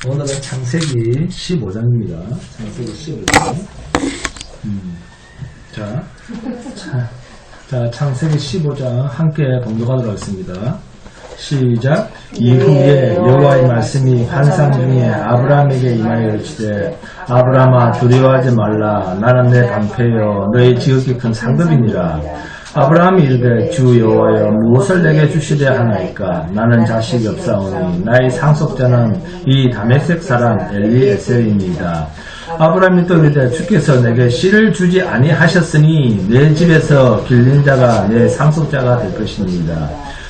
오늘은 창세기 15장입니다. 창세기 15장. 자, 창세기 15장 함께 봉독하도록 하겠습니다. 시작. 이후에 여호와의 말씀이 환상 중에 아브라함에게 임하여 이르시되 아브라함아 두려워하지 말라. 나는 내 방패여 너의 지극히 큰 상급이니라. 아브라함이 이르되 주 여호와여 무엇을 내게 주시려 하나이까. 나는 자식이 없사오니 나의 상속자는 이 다메섹 사람 엘리에셀입니다. 아브라함이 또 이르되 주께서 내게 씨를 주지 아니하셨으니 내 집에서 길린 자가 내 상속자가 될 것입니다.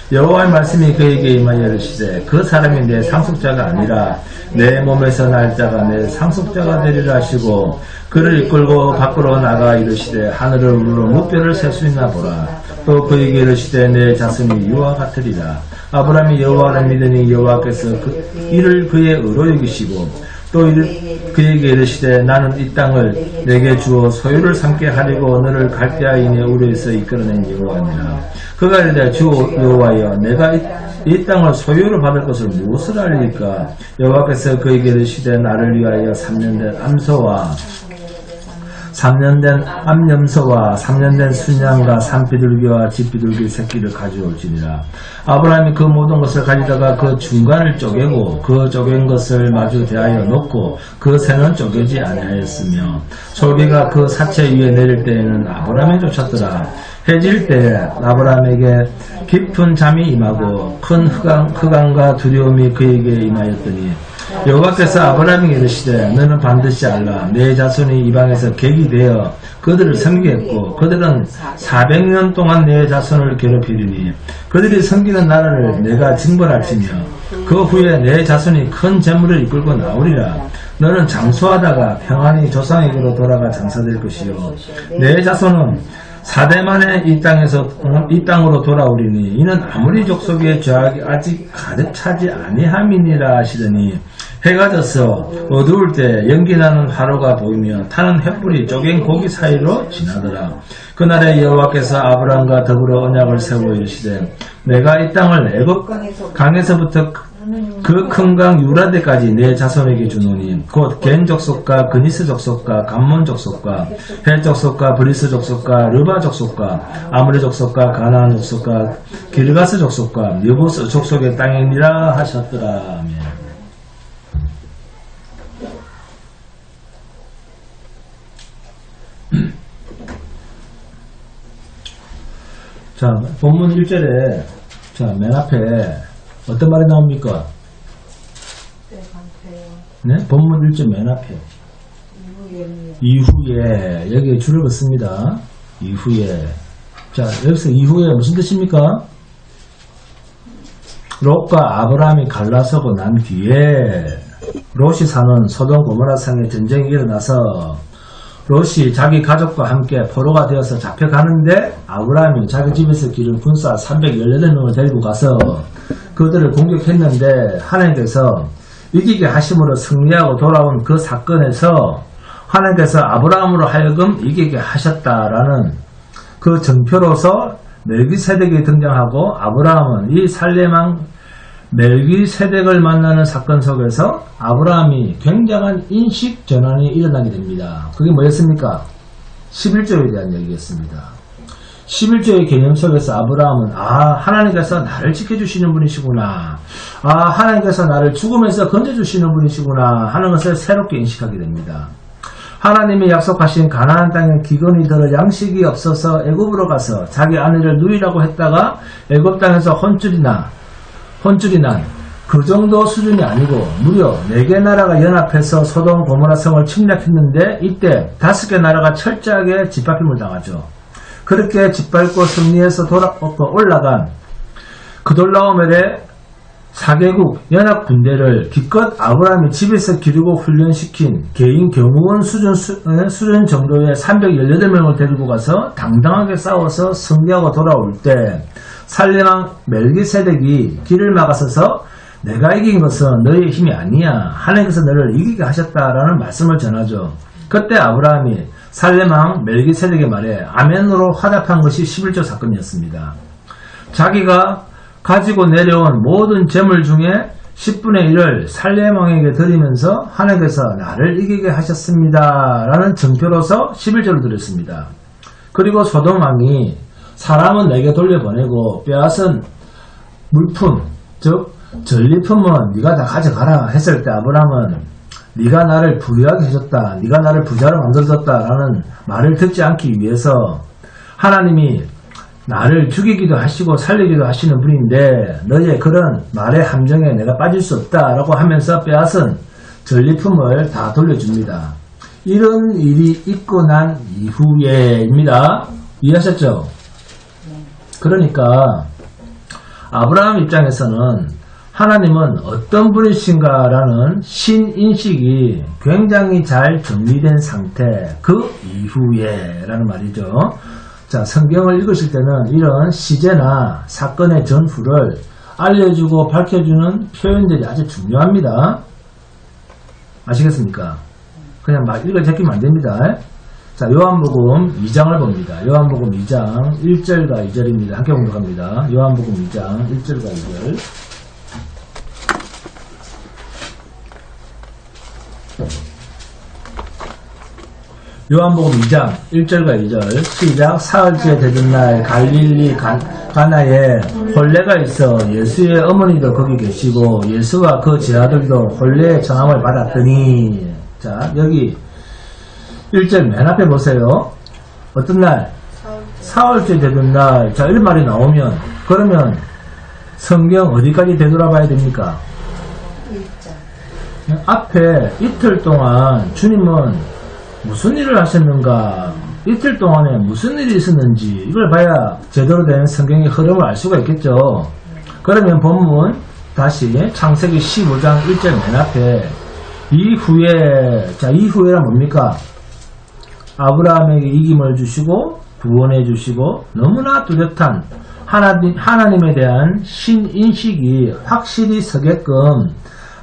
여호와의 말씀이 그에게 임하여 이르시되 그 사람이 내 상속자가 아니라 내 몸에서 날 자가 내 상속자가 되리라 하시고 그를 이끌고 밖으로 나가 이르시되 하늘을 우러 무뼈를 셀 수 있나 보라. 또 그에게 이르시되 내 자손이 유와 같으리라. 아브라함이 여호와를 믿으니 여호와께서 이를 그의 의로 여기시고 또 그에게 이르시되 나는 이 땅을 내게 주어 소유를 삼게 하려고 너를 갈대아인의 우르에서 이끌어낸 여호와니라. 그가 이르되 주 여호와여 내가 이 땅을 소유로 받을 것을 무엇을 알리까. 여호와께서 그에게 이르시되 나를 위하여 3년 된 암소와 3년 된 암염소와 3년 된 순양과 산비둘기와 집비둘기 새끼를 가져올지니라. 아브라함이 그 모든 것을 가지다가 그 중간을 쪼개고 그 쪼갠 것을 마주 대하여 놓고 그 새는 쪼개지 아니하였으며 솔개가 그 사체 위에 내릴 때에는 아브라함이 쫓았더라. 해질 때 아브라함에게 깊은 잠이 임하고 큰 흑암과 두려움이 그에게 임하였더니 여호와께서 아브라함에게 이르시되 너는 반드시 알라. 내 자손이 이방에서 객이 되어 그들을 섬기겠고 그들은 400년 동안 내 자손을 괴롭히리니 그들이 섬기는 나라를 내가 징벌할지며 그 후에 내 자손이 큰 재물을 이끌고 나오리라. 너는 장수하다가 평안히 조상에게로 돌아가 장사될 것이요 내 자손은 4대 만에 이 땅으로 돌아오리니 이는 아무리 족속의 죄악이 아직 가득 차지 아니함이니라 하시더니 해가 져서 어두울 때 연기나는 화로가 보이며 타는 횃불이 쪼갠 고기 사이로 지나더라. 그날에 여호와께서 아브라함과 더불어 언약을 세워 이르시되 내가 이 땅을 애굽 강에서부터 그 큰 강 유라데까지 내 자손에게 주노니 곧 겐 족속과 그니스 족속과 감몬 족속과 헷 족속과 브리스 족속과 르바 족속과 아므리 족속과 가나안 족속과 기르가스 족속과 여부스 족속의 땅이니라 하셨더라. 아멘. 자, 본문 1절에 자, 맨 앞에 어떤 말이 나옵니까? 네? 본문 1절 맨 앞에 이후에 여기에 줄을 긋습니다. 이후에. 자, 여기서 이후에 무슨 뜻입니까? 롯과 아브라함이 갈라서고 난 뒤에 롯이 사는 소돔 고모라 성에 전쟁이 일어나서 롯이 자기 가족과 함께 포로가 되어서 잡혀가는데 아브라함이 자기 집에서 기른 군사 318명을 데리고 가서 그들을 공격했는데 하나님께서 이기게 하심으로 승리하고 돌아온 그 사건에서 하나님께서 아브라함으로 하여금 이기게 하셨다라는 그 정표로서 멜기세덱이 등장하고 아브라함은 이 살렘왕 멜기세덱을 만나는 사건 속에서 아브라함이 굉장한 인식 전환이 일어나게 됩니다. 그게 뭐였습니까? 11조에 대한 얘기였습니다. 11조의 개념 속에서 아브라함은 하나님께서 나를 지켜주시는 분이시구나, 하나님께서 나를 죽음에서 건져주시는 분이시구나 하는 것을 새롭게 인식하게 됩니다. 하나님이 약속하신 가나안 땅에 기근이 들어 양식이 없어서 애굽으로 가서 자기 아내를 누이라고 했다가 애굽 땅에서 혼쭐이 난 그 정도 수준이 아니고 무려 4개 나라가 연합해서 소돔 고모라 성을 침략했는데 이때 5개 나라가 철저하게 짓밟힘을 당하죠. 그렇게 짓밟고 승리해서 올라간 그돌라오멜의 4개국 연합 군대를 기껏 아브라함이 집에서 기르고 훈련시킨 개인 경호원 수준 정도의 318명을 데리고 가서 당당하게 싸워서 승리하고 돌아올 때 살렘왕 멜기세덱이 길을 막아서서 내가 이긴 것은 너의 힘이 아니야, 하나님께서 너를 이기게 하셨다라는 말씀을 전하죠. 그때 아브라함이 살렘왕 멜기세덱의 말에 아멘으로 화답한 것이 11조 사건이었습니다. 자기가 가지고 내려온 모든 재물 중에 10분의 1을 살렘왕에게 드리면서 하나님께서 나를 이기게 하셨습니다. 라는 증표로서 11절을 드렸습니다. 그리고 소돔왕이 사람은 내게 돌려보내고 빼앗은 물품, 즉 전리품은 네가 다 가져가라 했을 때 아브라함은 네가 나를 부유하게 해줬다, 네가 나를 부자로 만들어줬다 라는 말을 듣지 않기 위해서 하나님이 나를 죽이기도 하시고 살리기도 하시는 분인데 너의 그런 말의 함정에 내가 빠질 수 없다 라고 하면서 빼앗은 전리품을 다 돌려줍니다. 이런 일이 있고 난 이후에입니다. 이해하셨죠? 그러니까 아브라함 입장에서는 하나님은 어떤 분이신가라는 신인식이 굉장히 잘 정리된 상태, 그 이후에 라는 말이죠. 자, 성경을 읽으실 때는 이런 시제나 사건의 전후를 알려주고 밝혀주는 표현들이 아주 중요합니다. 아시겠습니까? 그냥 막 읽어 제끼면 안 됩니다. 자, 요한복음 2장을 봅니다. 요한복음 2장 1절과 2절입니다. 함께 공독합니다. 요한복음 2장 1절과 2절. 요한복음 2장 1절과 2절 시작. 사흘째 되던 날 갈릴리 가나에 혼례가 있어 예수의 어머니도 거기 계시고 예수와 그 제 아들도 혼례의 전함을 받았더니, 자 여기 1절 맨 앞에 보세요. 어떤 날? 사흘째 되던 날. 자, 이런 말이 나오면 그러면 성경 어디까지 되돌아봐야 됩니까? 앞에 이틀 동안 주님은 무슨 일을 하셨는가, 이틀 동안에 무슨 일이 있었는지 이걸 봐야 제대로 된 성경의 흐름을 알 수가 있겠죠. 그러면 본문 다시 창세기 15장 1절 맨 앞에 이후에, 자 이후에란 뭡니까? 아브라함에게 이김을 주시고 구원해 주시고 너무나 뚜렷한 하나님에 대한 신인식이 확실히 서게끔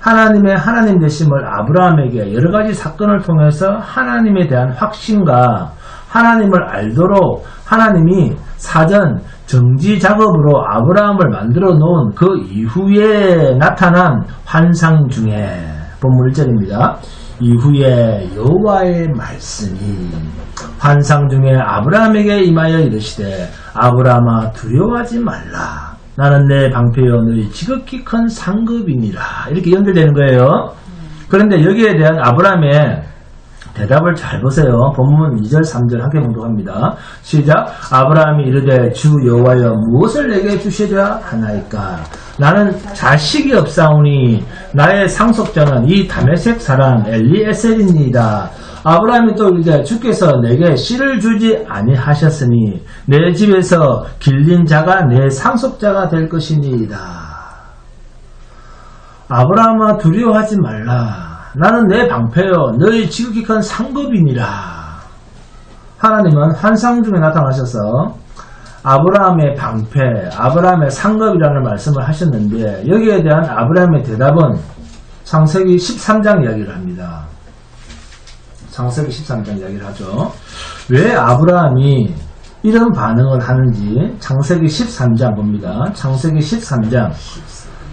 하나님의 하나님 되심을 아브라함에게 여러가지 사건을 통해서 하나님에 대한 확신과 하나님을 알도록 하나님이 사전 정지 작업으로 아브라함을 만들어 놓은 그 이후에 나타난 환상 중에 본문 1절입니다. 이후에 여호와의 말씀이 환상 중에 아브라함에게 임하여 이르시되 아브라함아 두려워하지 말라. 나는 내 방패여 너희 지극히 큰 상급이니라. 이렇게 연결되는 거예요. 그런데 여기에 대한 아브라함의 대답을 잘 보세요. 본문 2절 3절 함께 봉독합니다. 시작. 아브라함이 이르되 주 여호와여 무엇을 내게 주시려 하나이까? 나는 자식이 없사오니 나의 상속자는 이 다메섹 사람 엘리에셀입니다. 아브라함이 또 이르되 주께서 내게 씨를 주지 아니하셨으니 내 집에서 길린 자가 내 상속자가 될 것이니이다. 아브라함아 두려워하지 말라. 나는 내 방패여 너희 지극히 큰 상급이니라. 하나님은 환상 중에 나타나셔서 아브라함의 방패, 아브라함의 상급이라는 말씀을 하셨는데 여기에 대한 아브라함의 대답은 창세기 13장 이야기를 합니다. 창세기 13장 이야기를 하죠. 왜 아브라함이 이런 반응을 하는지 창세기 13장 봅니다. 창세기 13장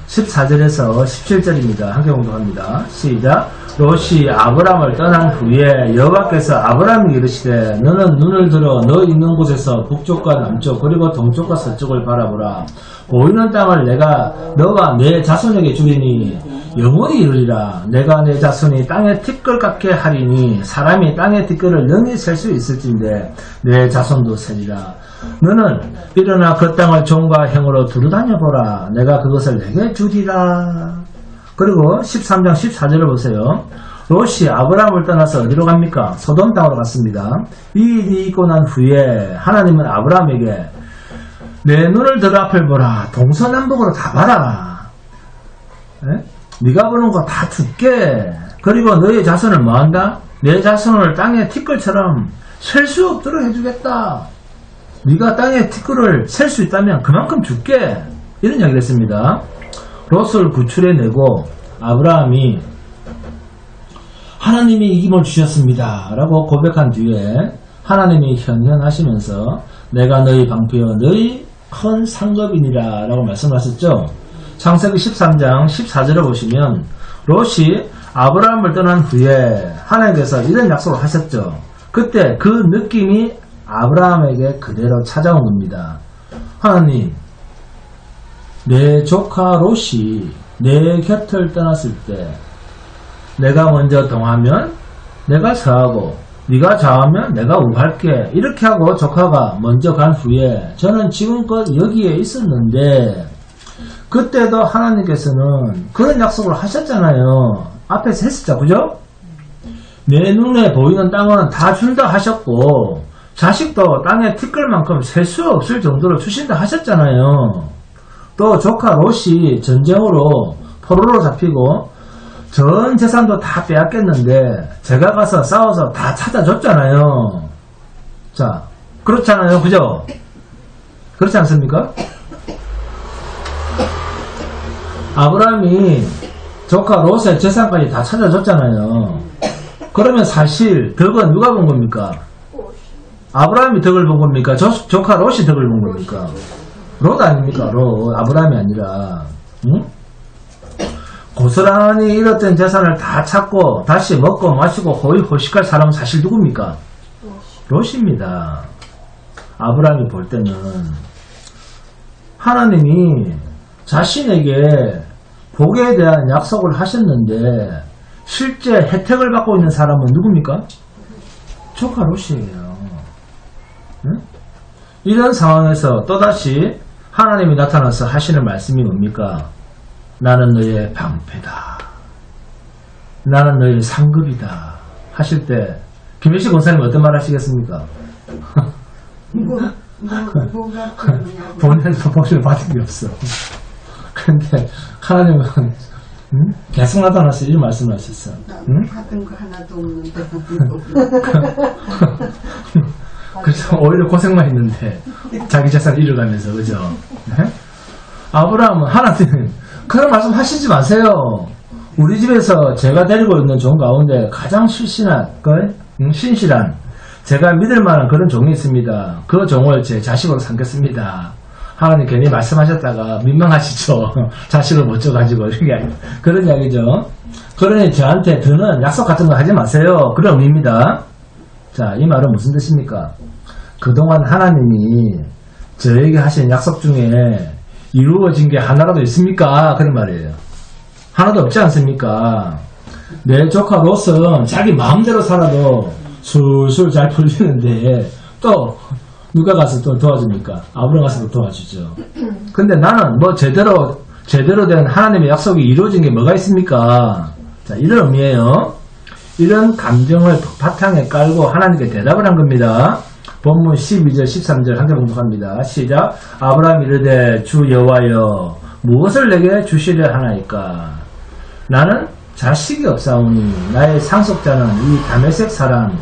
14절에서 17절입니다. 함께 공독합니다. 시작. 롯이 아브람을 떠난 후에 여호와께서 아브람에게 이르시되 너는 눈을 들어 너 있는 곳에서 북쪽과 남쪽 그리고 동쪽과 서쪽을 바라보라. 보이는 땅을 내가 너와 내 자손에게 주리니 영원히 이르리라. 내가 내 자손이 땅의 티끌 같게 하리니 사람이 땅의 티끌을 능히 셀 수 있을진데 내 자손도 세리라. 너는 일어나 그 땅을 종과 행으로 두루다녀보라. 내가 그것을 내게 주리라. 그리고 13장 14절을 보세요. 롯이 아브람을 떠나서 어디로 갑니까? 소돔 땅으로 갔습니다. 이 일이 있고 난 후에 하나님은 아브람에게 내 눈을 들어 앞을 보라. 동서남북으로 다 봐라. 네가 보는 거 다 줄게. 그리고 너의 자손을 뭐한다? 내 자손을 땅의 티끌처럼 셀 수 없도록 해주겠다. 네가 땅의 티끌을 셀 수 있다면 그만큼 줄게. 이런 이야기를 했습니다. 롯을 구출해내고 아브라함이 하나님이 이김을 주셨습니다 라고 고백한 뒤에 하나님이 현현하시면서 내가 너희 방패여 너희 큰 상급이니라 라고 말씀하셨죠. 창세기 13장 14절을 보시면 롯이 아브라함을 떠난 후에 하나님께서 이런 약속을 하셨죠. 그때 그 느낌이 아브라함에게 그대로 찾아온 겁니다. 하나님, 내 조카 롯이 내 곁을 떠났을 때 내가 먼저 동하면 내가 서하고 네가 좌하면 내가 우할게. 이렇게 하고 조카가 먼저 간 후에 저는 지금껏 여기에 있었는데 그때도 하나님께서는 그런 약속을 하셨잖아요. 앞에서 했었죠. 그죠? 내 눈에 보이는 땅은 다 준다 하셨고 자식도 땅에 티끌만큼 셀 수 없을 정도로 주신다 하셨잖아요. 또 조카 롯이 전쟁으로 포로로 잡히고 전 재산도 다 빼앗겼는데 제가 가서 싸워서 다 찾아줬잖아요. 자, 그렇잖아요. 그죠? 그렇지 않습니까? 아브라함이 조카 롯의 재산까지 다 찾아줬잖아요. 그러면 사실 덕은 누가 본 겁니까? 아브라함이 덕을 본 겁니까? 조카 롯이 덕을 본 겁니까? 롯 아닙니까? 롯. 아브라함이 아니라. 응? 고스란히 잃었던 재산을 다 찾고 다시 먹고 마시고 호의호식할 사람은 사실 누굽니까? 롯입니다. 아브라함이 볼 때는 하나님이 자신에게 복에 대한 약속을 하셨는데 실제 혜택을 받고 있는 사람은 누굽니까? 조카 롯이에요. 응? 이런 상황에서 또다시 하나님이 나타나서 하시는 말씀이 뭡니까? 나는 너의 방패다. 나는 너의 상급이다. 하실 때 김혜식 권사님 어떤 말 하시겠습니까? 본인도 복을 받은 게 없어. 근데 하나님은 계속 나타나서 이 말씀을 하셨어. 응? 받은 거 하나도 없는데. 그래서 오히려 고생만 했는데 자기 재산을 잃어가면서. 그죠? 네? 아브라함은 하나님 그런 말씀 하시지 마세요. 우리 집에서 제가 데리고 있는 종 가운데 가장 신실한 제가 믿을 만한 그런 종이 있습니다. 그 종을 제 자식으로 삼겠습니다. 하나님 괜히 말씀하셨다가 민망하시죠. 자식을 못 줘가지고 그런 이야기죠. 그러니 저한테 드는 약속 같은 거 하지 마세요. 그런 의미입니다. 자, 이 말은 무슨 뜻입니까? 그동안 하나님이 저에게 하신 약속 중에 이루어진 게 하나라도 있습니까? 그런 말이에요. 하나도 없지 않습니까? 내 조카 롯은 자기 마음대로 살아도 술술 잘 풀리는데 또 누가 가서 또 도와줍니까? 아브라함 가서 또 도와주죠. 근데 나는 뭐 제대로 된 하나님의 약속이 이루어진 게 뭐가 있습니까? 자, 이런 의미예요. 이런 감정을 바탕에 깔고 하나님께 대답을 한 겁니다. 본문 12절 13절 함께 공독합니다. 시작. 아브라함이 이르되 주 여호와여 무엇을 내게 주시려 하나이까? 나는 자식이 없사오니 나의 상속자는 이 다메섹 사람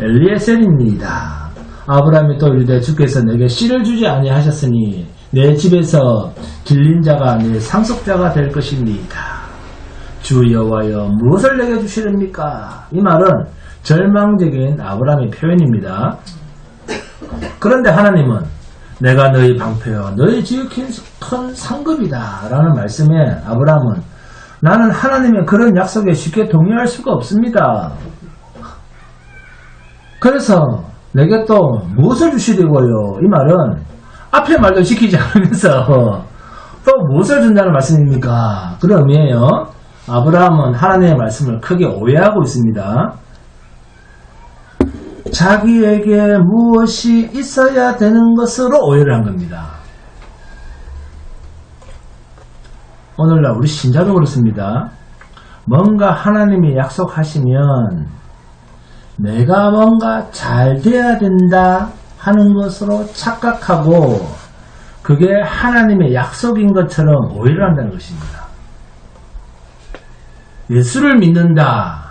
엘리에셀입니다. 아브라함이 또 이르되 주께서 내게 씨를 주지 아니하셨으니 내 집에서 길린 자가 내 상속자가 될 것입니다. 주 여호와여 무엇을 내게 주시렵니까? 이 말은 절망적인 아브라함의 표현입니다. 그런데 하나님은 내가 너희 방패여 너희 지극히 큰 상급이다 라는 말씀에 아브라함은 나는 하나님의 그런 약속에 쉽게 동의할 수가 없습니다. 그래서 내게 또 무엇을 주시려고요? 이 말은 앞에 말도 지키지 않으면서 또 무엇을 준다는 말씀입니까? 그런 의미예요. 아브라함은 하나님의 말씀을 크게 오해하고 있습니다. 자기에게 무엇이 있어야 되는 것으로 오해를 한 겁니다. 오늘날 우리 신자도 그렇습니다. 뭔가 하나님이 약속하시면 내가 뭔가 잘 돼야 된다 하는 것으로 착각하고 그게 하나님의 약속인 것처럼 오해를 한다는 것입니다. 예수를 믿는다.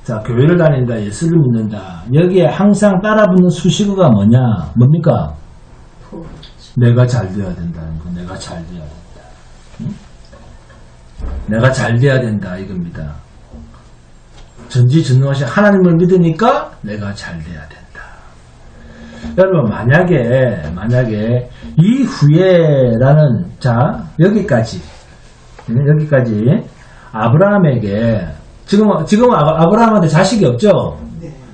자, 교회를 다닌다. 예수를 믿는다. 여기에 항상 따라붙는 수식어가 뭡니까? 내가 잘 돼야 된다는 거. 내가 잘 돼야 된다. 응? 내가 잘 돼야 된다. 이겁니다. 전지전능하신 하나님을 믿으니까 내가 잘 돼야 된다. 여러분, 만약에 이후에라는 자, 여기까지 여기까지 아브라함에게 지금 아브라함한테 자식이 없죠.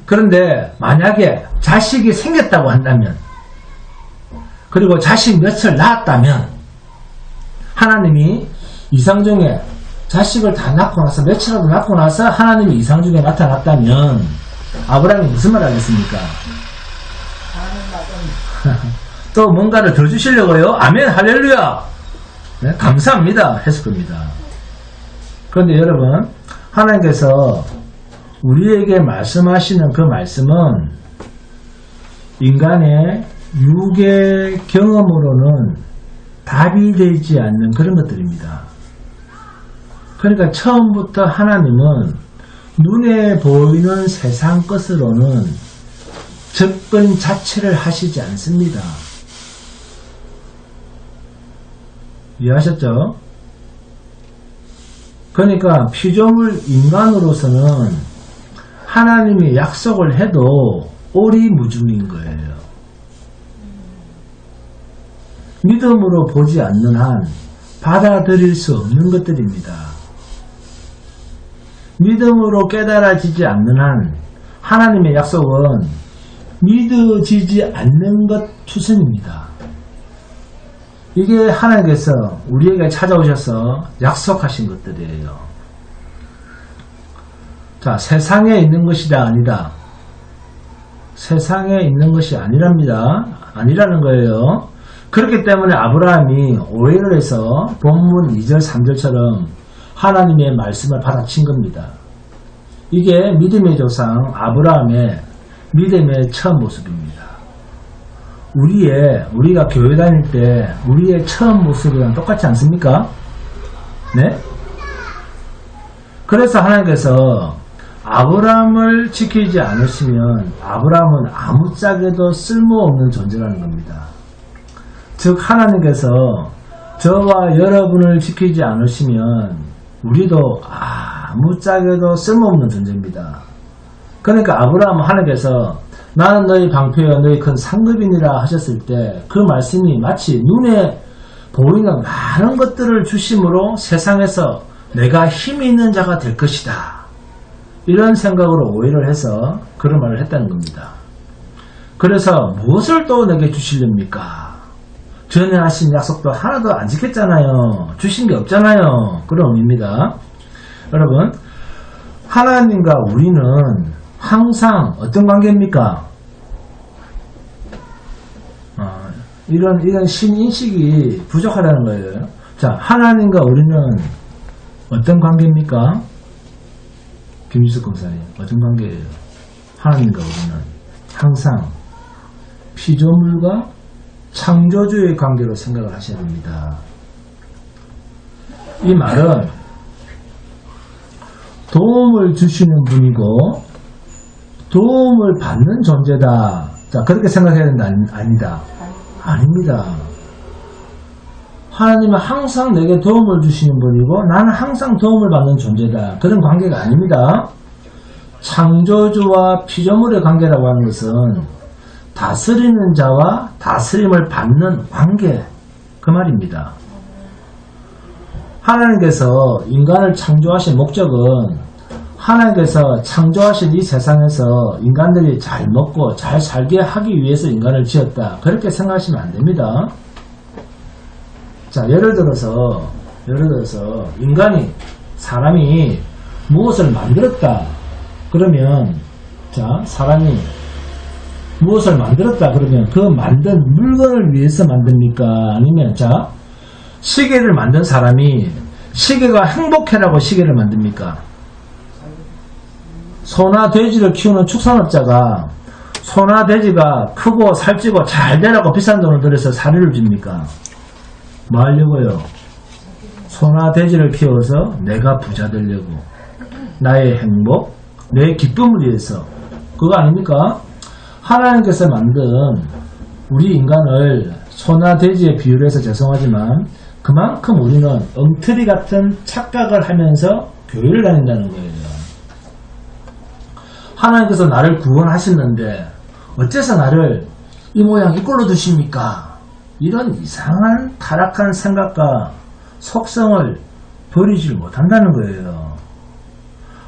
그런데 만약에 자식이 생겼다고 한다면, 그리고 자식 몇을 낳았다면, 하나님이 이상 중에 자식을 다 낳고 나서 며칠이라도 낳고 나서 하나님이 이상 중에 나타났다면 아브라함이 무슨 말 하겠습니까? 또 뭔가를 더 주시려고요? 아멘 할렐루야, 네, 감사합니다 했을 겁니다. 그런데 여러분, 하나님께서 우리에게 말씀하시는 그 말씀은 인간의 육의 경험으로는 답이 되지 않는 그런 것들입니다. 그러니까 처음부터 하나님은 눈에 보이는 세상 것으로는 접근 자체를 하시지 않습니다. 이해하셨죠? 그러니까 피조물 인간으로서는 하나님이 약속을 해도 오리무중인 거예요. 믿음으로 보지 않는 한 받아들일 수 없는 것들입니다. 믿음으로 깨달아지지 않는 한 하나님의 약속은 믿어지지 않는 것 투성입니다. 이게 하나님께서 우리에게 찾아오셔서 약속하신 것들이에요. 자, 세상에 있는 것이다 아니다. 세상에 있는 것이 아니랍니다. 아니라는 거예요. 그렇기 때문에 아브라함이 오해를 해서 본문 2절 3절처럼 하나님의 말씀을 받아친 겁니다. 이게 믿음의 조상 아브라함의 믿음의 처음 모습입니다. 우리가 교회 다닐 때 우리의 처음 모습이랑 똑같지 않습니까? 네? 그래서 하나님께서 아브라함을 지키지 않으시면 아브라함은 아무짝에도 쓸모없는 존재라는 겁니다. 즉 하나님께서 저와 여러분을 지키지 않으시면 우리도 아무짝에도 쓸모없는 존재입니다. 그러니까 아브라함은 하나님께서 나는 너희 방패여 너희 큰 상급이니라 하셨을 때 그 말씀이 마치 눈에 보이는 많은 것들을 주심으로 세상에서 내가 힘이 있는 자가 될 것이다, 이런 생각으로 오해를 해서 그런 말을 했다는 겁니다. 그래서 무엇을 또 내게 주시렵니까? 전에 하신 약속도 하나도 안 지켰잖아요. 주신 게 없잖아요. 그런 의미입니다. 여러분, 하나님과 우리는 항상 어떤 관계입니까? 이런 신인식이 부족하다는 거예요. 자, 하나님과 우리는 어떤 관계입니까? 김지숙 검사님, 어떤 관계예요? 하나님과 우리는 항상 피조물과 창조주의 관계로 생각을 하셔야 됩니다. 이 말은 도움을 주시는 분이고 도움을 받는 존재다. 자, 그렇게 생각해야 된다. 아니다. 아닙니다. 하나님은 항상 내게 도움을 주시는 분이고 나는 항상 도움을 받는 존재다. 그런 관계가 아닙니다. 창조주와 피조물의 관계라고 하는 것은 다스리는 자와 다스림을 받는 관계, 그 말입니다. 하나님께서 인간을 창조하신 목적은 하나님께서 창조하신 이 세상에서 인간들이 잘 먹고 잘 살게 하기 위해서 인간을 지었다, 그렇게 생각하시면 안 됩니다. 자, 예를 들어서 사람이 무엇을 만들었다 그러면, 자, 사람이 무엇을 만들었다 그러면 그 만든 물건을 위해서 만듭니까? 아니면, 자, 시계를 만든 사람이 시계가 행복해라고 시계를 만듭니까? 소나 돼지를 키우는 축산업자가 소나 돼지가 크고 살찌고 잘 되라고 비싼 돈을 들여서 사료를 줍니까? 뭐 하려고요? 소나 돼지를 키워서 내가 부자 되려고, 나의 행복, 내 기쁨을 위해서. 그거 아닙니까? 하나님께서 만든 우리 인간을 소나 돼지에 비유해서 죄송하지만 그만큼 우리는 엉터리 같은 착각을 하면서 교회를 다닌다는 거예요. 하나님께서 나를 구원하셨는데 어째서 나를 이 모양 이 꼴로 두십니까? 이런 이상한 타락한 생각과 속성을 버리질 못한다는 거예요.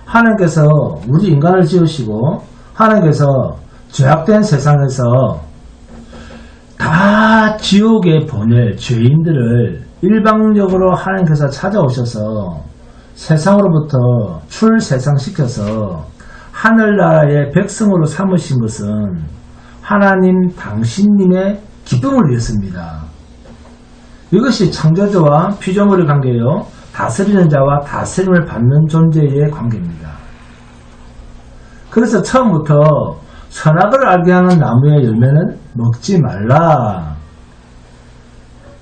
하나님께서 우리 인간을 지으시고 하나님께서 죄악된 세상에서 다 지옥에 보낼 죄인들을 일방적으로 하나님께서 찾아오셔서 세상으로부터 출세상시켜서 하늘나라의 백성으로 삼으신 것은 하나님 당신님의 기쁨을 위해서입니다. 이것이 창조주와 피조물의 관계요, 다스리는 자와 다스림을 받는 존재의 관계입니다. 그래서 처음부터 선악을 알게 하는 나무의 열매는 먹지 말라.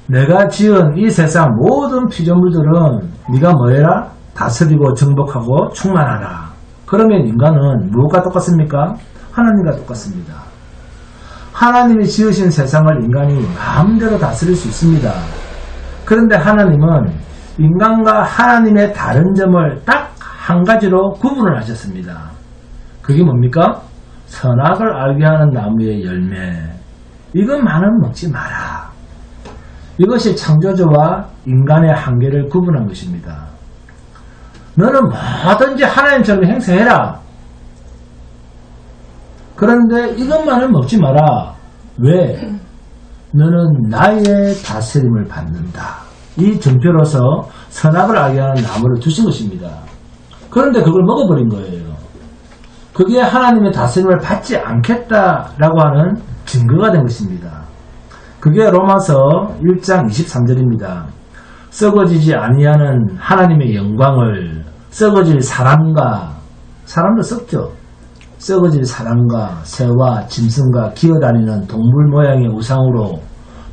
내가 지은 이 세상 모든 피조물들은 네가 뭐해라? 다스리고 정복하고 충만하라. 그러면 인간은 무엇과 똑같습니까? 하나님과 똑같습니다. 하나님이 지으신 세상을 인간이 마음대로 다스릴 수 있습니다. 그런데 하나님은 인간과 하나님의 다른 점을 딱 한 가지로 구분을 하셨습니다. 그게 뭡니까? 선악을 알게 하는 나무의 열매, 이것만은 먹지 마라. 이것이 창조주와 인간의 한계를 구분한 것입니다. 너는 뭐든지 하나님처럼 행세해라. 그런데 이것만은 먹지 마라. 왜? 너는 나의 다스림을 받는다. 이 증표로서 선악을 알게 하는 나무를 두신 것입니다. 그런데 그걸 먹어버린 거예요. 그게 하나님의 다스림을 받지 않겠다라고 하는 증거가 된 것입니다. 그게 로마서 1장 23절입니다. 썩어지지 아니하는 하나님의 영광을 썩어질 사람도 썩죠. 썩어질 사람과 새와 짐승과 기어다니는 동물 모양의 우상으로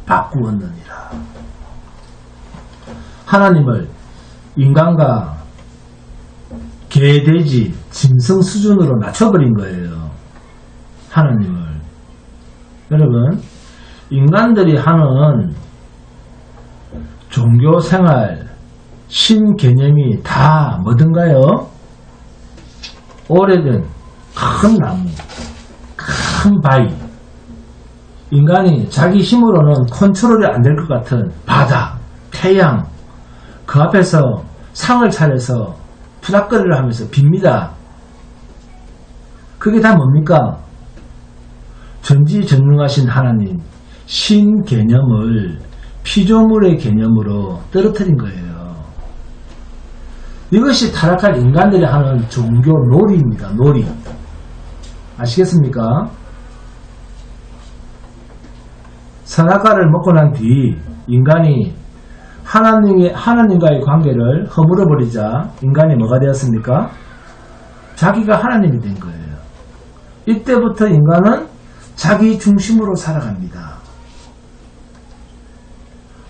바꾸었느니라. 하나님을 인간과 개, 돼지, 짐승 수준으로 낮춰버린 거예요. 하나님을. 여러분, 인간들이 하는 종교생활, 신개념이 다 뭐든가요? 오래된 큰 나무, 큰 바위, 인간이 자기 힘으로는 컨트롤이 안 될 것 같은 바다, 태양, 그 앞에서 상을 차려서 푸닥거리를 하면서 빕니다. 그게 다 뭡니까? 전지전능하신 하나님, 신 개념을 피조물의 개념으로 떨어뜨린 거예요. 이것이 타락할 인간들이 하는 종교 놀이입니다. 놀이. 아시겠습니까? 선악과를 먹고 난 뒤 인간이 하나님과의 관계를 허물어버리자 인간이 뭐가 되었습니까? 자기가 하나님이 된 거예요. 이때부터 인간은 자기 중심으로 살아갑니다.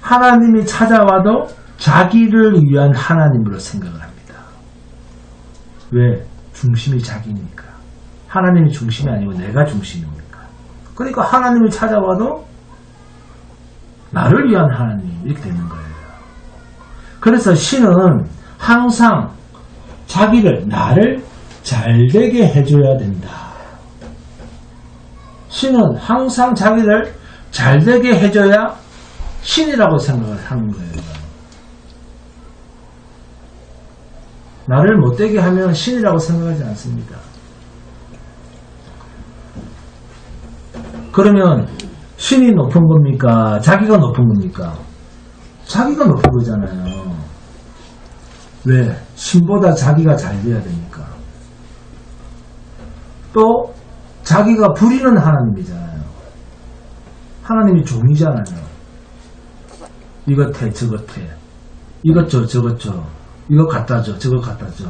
하나님이 찾아와도 자기를 위한 하나님으로 생각을 합니다. 왜? 중심이 자기니까. 하나님이 중심이 아니고 내가 중심이니까. 그러니까 하나님이 찾아와도 나를 위한 하나님, 이렇게 되는 거예요. 그래서 신은 항상 나를 잘되게 해줘야 된다. 신은 항상 자기를 잘되게 해줘야 신이라고 생각을 하는 거예요. 나를 못되게 하면 신이라고 생각하지 않습니다. 그러면 신이 높은 겁니까? 자기가 높은 겁니까? 자기가 높은 거잖아요. 왜? 신보다 자기가 잘 돼야 되니까. 또 자기가 부리는 하나님이잖아요. 하나님이 종이잖아요. 이것 해, 저것 해. 이것 줘, 저것 줘. 이거 갖다 줘, 저거 갖다 줘.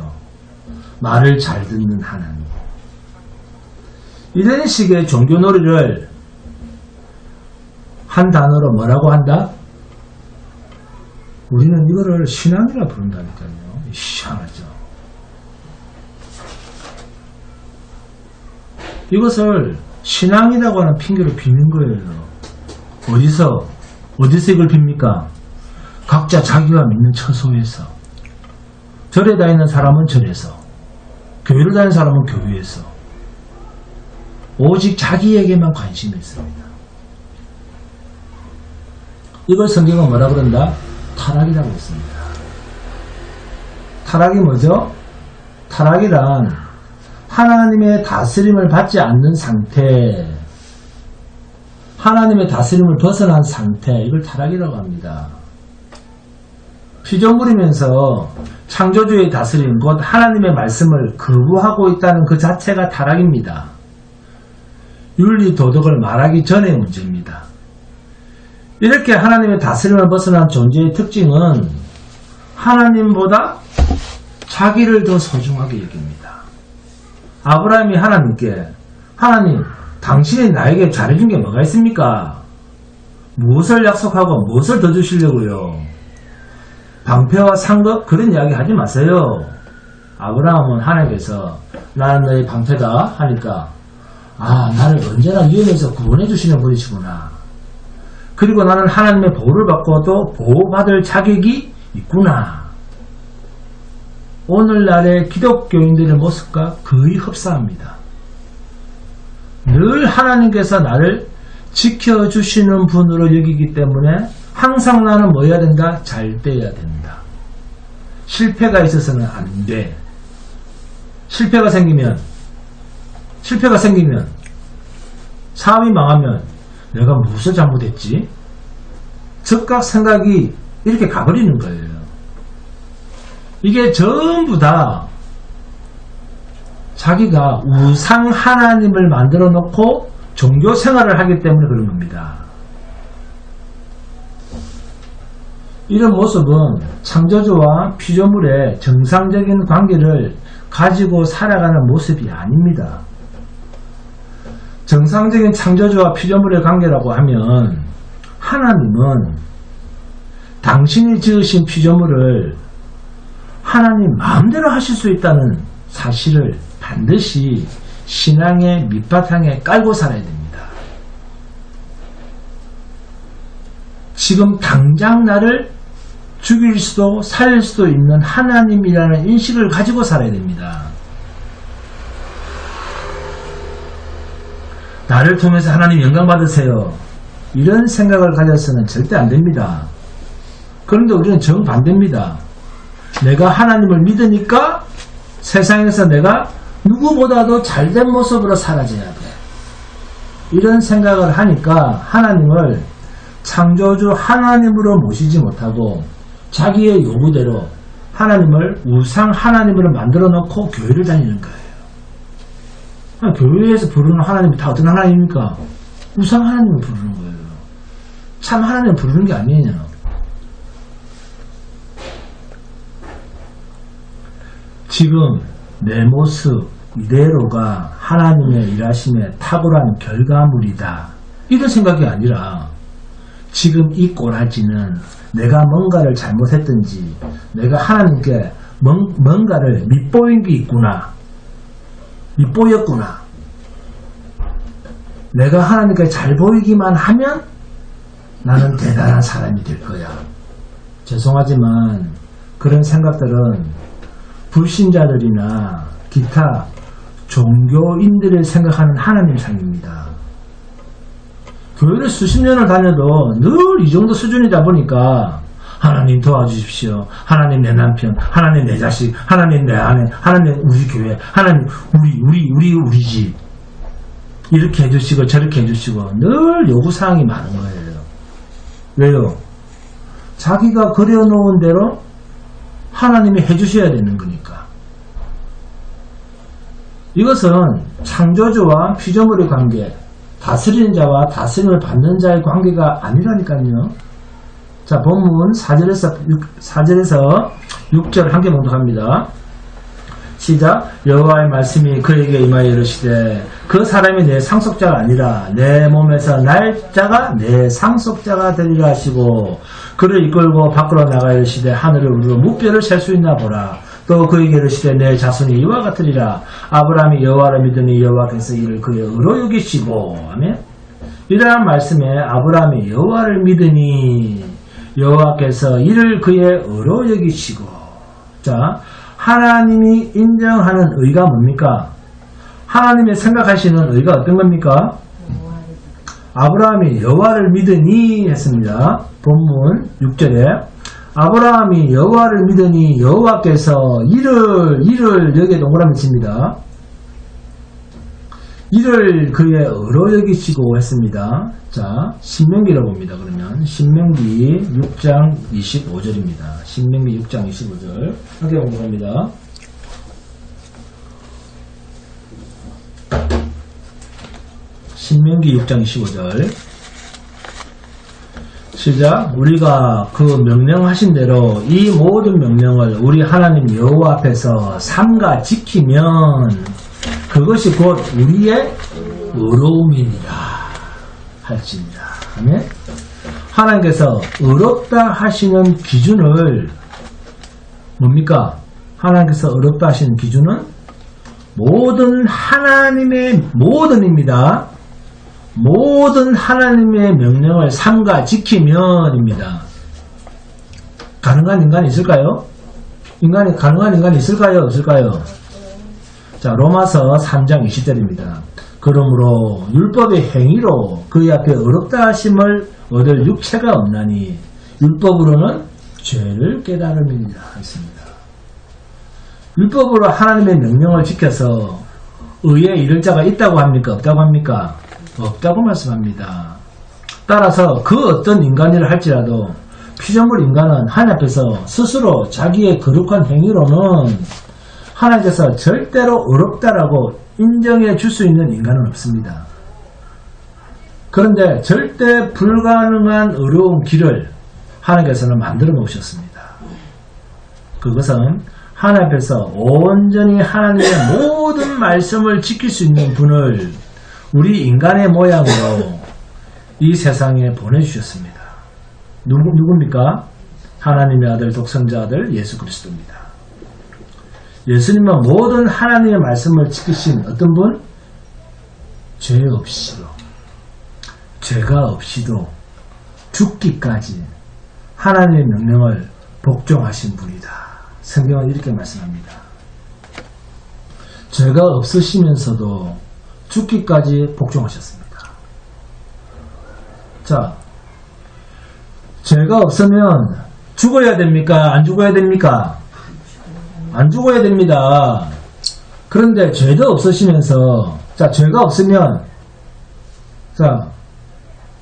말을 잘 듣는 하나님. 이런 식의 종교놀이를 한 단어로 뭐라고 한다? 우리는 이거를 신앙이라 부른다니까요. 희한하죠. 이것을 신앙이라고 하는 핑계로 비는 거예요. 어디서 이걸 빕니까? 각자 자기가 믿는 처소에서. 절에 다니는 사람은 절에서, 교회를 다니는 사람은 교회에서. 오직 자기에게만 관심이 있습니다. 이걸 성경은 뭐라 그런다? 타락이라고 했습니다. 타락이 뭐죠? 타락이란 하나님의 다스림을 받지 않는 상태, 하나님의 다스림을 벗어난 상태, 이걸 타락이라고 합니다. 피조물이면서 창조주의 다스림, 곧 하나님의 말씀을 거부하고 있다는 그 자체가 타락입니다. 윤리 도덕을 말하기 전의 문제입니다. 이렇게 하나님의 다스림을 벗어난 존재의 특징은 하나님보다 자기를 더 소중하게 여깁니다. 아브라함이 하나님께, 하나님, 당신이 나에게 잘해준 게 뭐가 있습니까? 무엇을 약속하고 무엇을 더 주시려고요? 방패와 상급? 그런 이야기 하지 마세요. 아브라함은 하나님께서 나는 너의 방패다 하니까, 나를 언제나 위험에서 구원해 주시는 분이시구나. 그리고 나는 하나님의 보호를 받고도 보호받을 자격이 있구나. 오늘날의 기독교인들의 모습과 거의 흡사합니다. 늘 하나님께서 나를 지켜주시는 분으로 여기기 때문에 항상 나는 뭐 해야 된다? 잘 돼야 된다. 실패가 있어서는 안 돼. 실패가 생기면 사업이 망하면 내가 무엇을 잘못했지? 즉각 생각이 이렇게 가버리는 거예요. 이게 전부 다 자기가 우상 하나님을 만들어 놓고 종교 생활을 하기 때문에 그런 겁니다. 이런 모습은 창조주와 피조물의 정상적인 관계를 가지고 살아가는 모습이 아닙니다. 정상적인 창조주와 피조물의 관계라고 하면 하나님은 당신이 지으신 피조물을 하나님 마음대로 하실 수 있다는 사실을 반드시 신앙의 밑바탕에 깔고 살아야 됩니다. 지금 당장 나를 죽일 수도 살릴 수도 있는 하나님이라는 인식을 가지고 살아야 됩니다. 나를 통해서 하나님 영광 받으세요. 이런 생각을 가져서는 절대 안 됩니다. 그런데 우리는 정반대입니다. 내가 하나님을 믿으니까 세상에서 내가 누구보다도 잘된 모습으로 사라져야 돼. 이런 생각을 하니까 하나님을 창조주 하나님으로 모시지 못하고 자기의 요구대로 하나님을 우상 하나님으로 만들어 놓고 교회를 다니는 거예요. 교회에서 부르는 하나님이 다 어떤 하나님입니까? 우상 하나님을 부르는 거예요. 참 하나님을 부르는 게 아니에요. 지금 내 모습 이대로가 하나님의 일하심에 탁월한 결과물이다. 이런 생각이 아니라 지금 이 꼬라지는 내가 뭔가를 잘못했든지 내가 하나님께 뭔가를 밉보인 게 있구나. 밉보였구나. 내가 하나님께 잘 보이기만 하면 나는 대단한 사람이 될 거야. 죄송하지만 그런 생각들은 불신자들이나 기타 종교인들을 생각하는 하나님상입니다. 교회를 수십 년을 다녀도 늘 이 정도 수준이다 보니까 하나님 도와주십시오. 하나님 내 남편, 하나님 내 자식, 하나님 내 아내, 하나님 우리 교회, 하나님 우리 집 이렇게 해주시고 저렇게 해주시고 늘 요구사항이 많은 거예요. 왜요? 자기가 그려놓은 대로 하나님이 해주셔야 되는 거니까. 이것은 창조주와 피조물의 관계, 다스리는 자와 다스림을 받는 자의 관계가 아니라니까요. 자, 본문 4절에서 6절 함께 봉독합니다. 시작. 여호와의 말씀이 그에게 임하여 이르시되 그 사람이 내 상속자가 아니라 내 몸에서 날 자가 내 상속자가 되리라 하시고 그를 이끌고 밖으로 나가 이르시되 하늘을 우르르 무뼈를 셀 수 있나 보라. 또 그에게 이르시되 내 자손이 이와 같으리라. 아브라함이 여호와를 믿으니 여호와께서 이를 그의 의로 여기시고. 아멘. 이러한 말씀에 아브라함이 여호와를 믿으니 여호와께서 이를 그의 의로 여기시고. 자, 하나님이 인정하는 의가 뭡니까? 하나님이 생각하시는 의가 어떤 겁니까? 아브라함이 여호와를 믿으니 했습니다. 본문 6절에 아브라함이 여호와를 믿으니 여호와께서 이를 여기에 동그라미 칩니다. 이를 그의 의로 여기시고 했습니다. 자, 신명기로 봅니다. 그러면 신명기 6장 25절입니다. 신명기 6장 25절 함께 공부합니다. 신명기 6장 25절 시작. 우리가 그 명령하신 대로 이 모든 명령을 우리 하나님 여호와 앞에서 삼가 지키면 그것이 곧 우리의 의로움이니라 할지니라. 아멘. 하나님께서 의롭다 하시는 기준을 뭡니까? 하나님께서 의롭다 하시는 기준은 모든 하나님의 모든입니다. 모든 하나님의 명령을 삼가 지키면입니다. 가능한 인간이 있을까요? 가능한 인간이 있을까요? 없을까요? 자, 로마서 3장 20절입니다. 그러므로 율법의 행위로 그의 앞에 의롭다 하심을 얻을 육체가 없나니 율법으로는 죄를 깨달음이니라 했습니다. 율법으로 하나님의 명령을 지켜서 의에 이를 자가 있다고 합니까? 없다고 합니까? 없다고 말씀합니다. 따라서 그 어떤 인간이라 할지라도 피조물 인간은 하나님 앞에서 스스로 자기의 거룩한 행위로는 하나님께서 절대로 어렵다라고 인정해 줄 수 있는 인간은 없습니다. 그런데 절대 불가능한 어려운 길을 하나님께서는 만들어 놓으셨습니다. 그것은 하나님 앞에서 온전히 하나님의 모든 말씀을 지킬 수 있는 분을 우리 인간의 모양으로 이 세상에 보내주셨습니다. 누굽니까? 하나님의 아들 독생자 아들 예수 그리스도입니다. 예수님은 모든 하나님의 말씀을 지키신 어떤 분? 죄 없이도 죄가 없이도 죽기까지 하나님의 명령을 복종하신 분이다. 성경은 이렇게 말씀합니다. 죄가 없으시면서도 죽기까지 복종하셨습니다. 자, 죄가 없으면 죽어야 됩니까? 안 죽어야 됩니까? 안 죽어야 됩니다. 그런데 죄도 없으시면서, 자, 죄가 없으면, 자,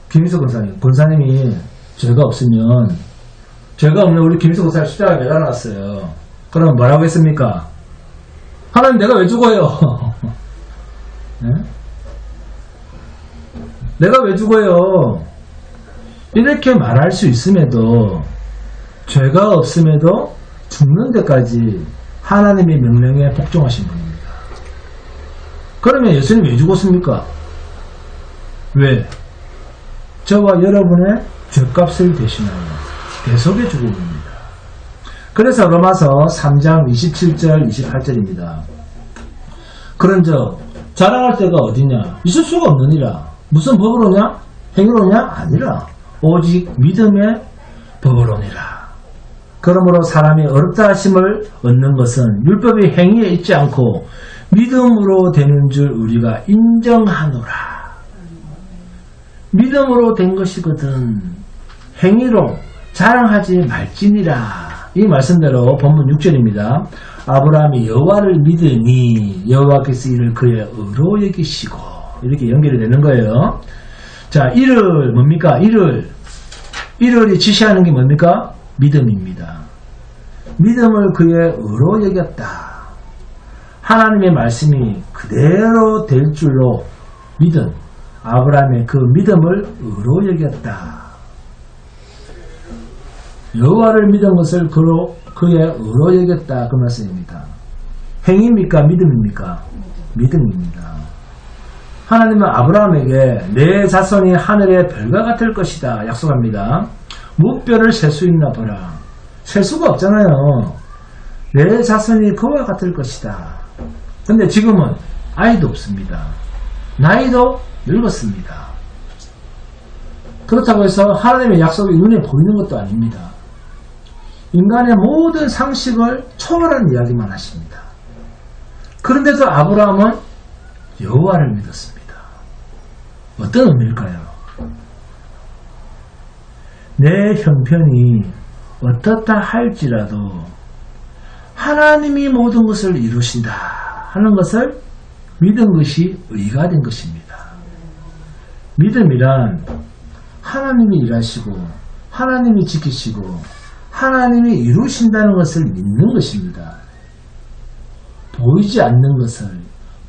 김희석 권사님이 죄가 없으면, 죄가 없는 우리 김희석 권사를 십자가에 매달아놨어요. 그러면 뭐라고 했습니까? 하나님 내가 왜 죽어요? 네? 내가 왜 죽어요? 이렇게 말할 수 있음에도, 죄가 없음에도 죽는 데까지 하나님의 명령에 복종하신 분입니다. 그러면 예수님 왜 죽었습니까? 왜? 저와 여러분의 죄값을 대신하여 대속의 죽음입니다. 그래서 로마서 3장 27절 28절입니다. 그런즉 자랑할 데가 어디냐? 있을 수가 없느니라. 무슨 법으로냐? 행위로냐? 아니라 오직 믿음의 법으로니라. 그러므로 사람이 어렵다 하심을 얻는 것은 율법의 행위에 있지 않고 믿음으로 되는 줄 우리가 인정하노라. 믿음으로 된 것이거든 행위로 자랑하지 말지니라. 이 말씀대로 본문 6절입니다. 아브라함이 여호와를 믿으니 여호와께서 이를 그의 의로 여기시고 이렇게 연결이 되는 거예요. 자, 이를 뭡니까? 이를 지시하는 게 뭡니까? 믿음입니다. 믿음을 그의 의로 여겼다. 하나님의 말씀이 그대로 될 줄로 믿은 아브라함의 그 믿음을 의로 여겼다. 여호와를 믿은 것을 그의 의로 여겼다. 그 말씀입니다. 행위입니까? 믿음입니까? 믿음입니다. 하나님은 아브라함에게 내 자손이 하늘의 별과 같을 것이다 약속합니다. 무뼈를 셀 수 있나 보라. 셀 수가 없잖아요. 내 자손이 그와 같을 것이다. 근데 지금은 아이도 없습니다. 나이도 늙었습니다. 그렇다고 해서 하나님의 약속이 눈에 보이는 것도 아닙니다. 인간의 모든 상식을 초월한 이야기만 하십니다. 그런데도 아브라함은 여호와를 믿었습니다. 어떤 의미일까요? 내 형편이 어떻다 할지라도 하나님이 모든 것을 이루신다 하는 것을 믿은 것이 의가 된 것입니다. 믿음이란 하나님이 일하시고 하나님이 지키시고 하나님이 이루신다는 것을 믿는 것입니다. 보이지 않는 것을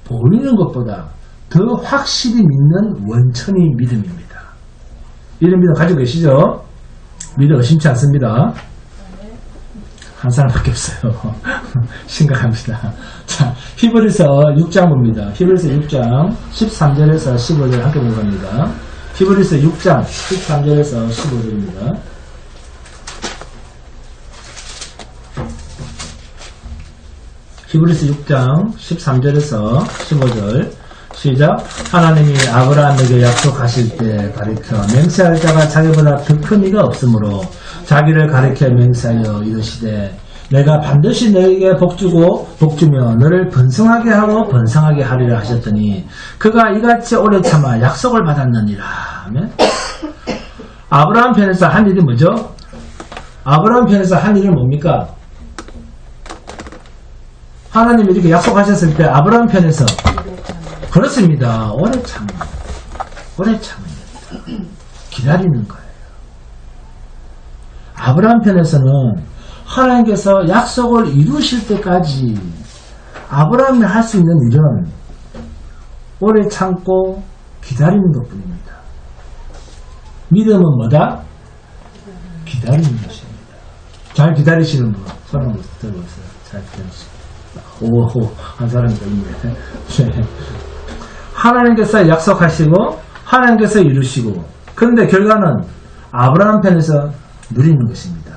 보이는 것보다 더 확실히 믿는 원천이 믿음입니다. 이런 믿음 가지고 계시죠? 믿음 의심치 않습니다. 한 사람밖에 없어요. 심각합니다. 자, 히브리서 6장 봅니다. 히브리서 6장 13절에서 15절 함께 보갑니다. 히브리서 6장 13절에서 15절입니다. 히브리서 6장 13절에서 15절 시작. 하나님이 아브라함에게 약속하실 때 가리켜 맹세할 자가 자기보다 더 큰 이가 없으므로 자기를 가리켜 맹세하여 이르시되 내가 반드시 너에게 복주고 복주며 너를 번성하게 하고 번성하게 하리라 하셨더니 그가 이같이 오래 참아 약속을 받았느니라. 아멘. 아브라함 편에서 한 일이 뭐죠? 아브라함 편에서 한 일이 뭡니까? 하나님이 이렇게 약속하셨을 때 아브라함 편에서 그렇습니다. 오래 참습니다. 기다리는 거예요. 아브라함 편에서는 하나님께서 약속을 이루실 때까지 아브라함이 할 수 있는 일은 오래 참고 기다리는 것뿐입니다. 믿음은 뭐다? 기다리는 것입니다. 잘 기다리시는 분, 손 한번 들어보세요. 잘 기다리시는 분. 오, 한 사람이 있네. 하나님께서 약속하시고 하나님께서 이루시고 그런데 결과는 아브라함 편에서 누리는 것입니다.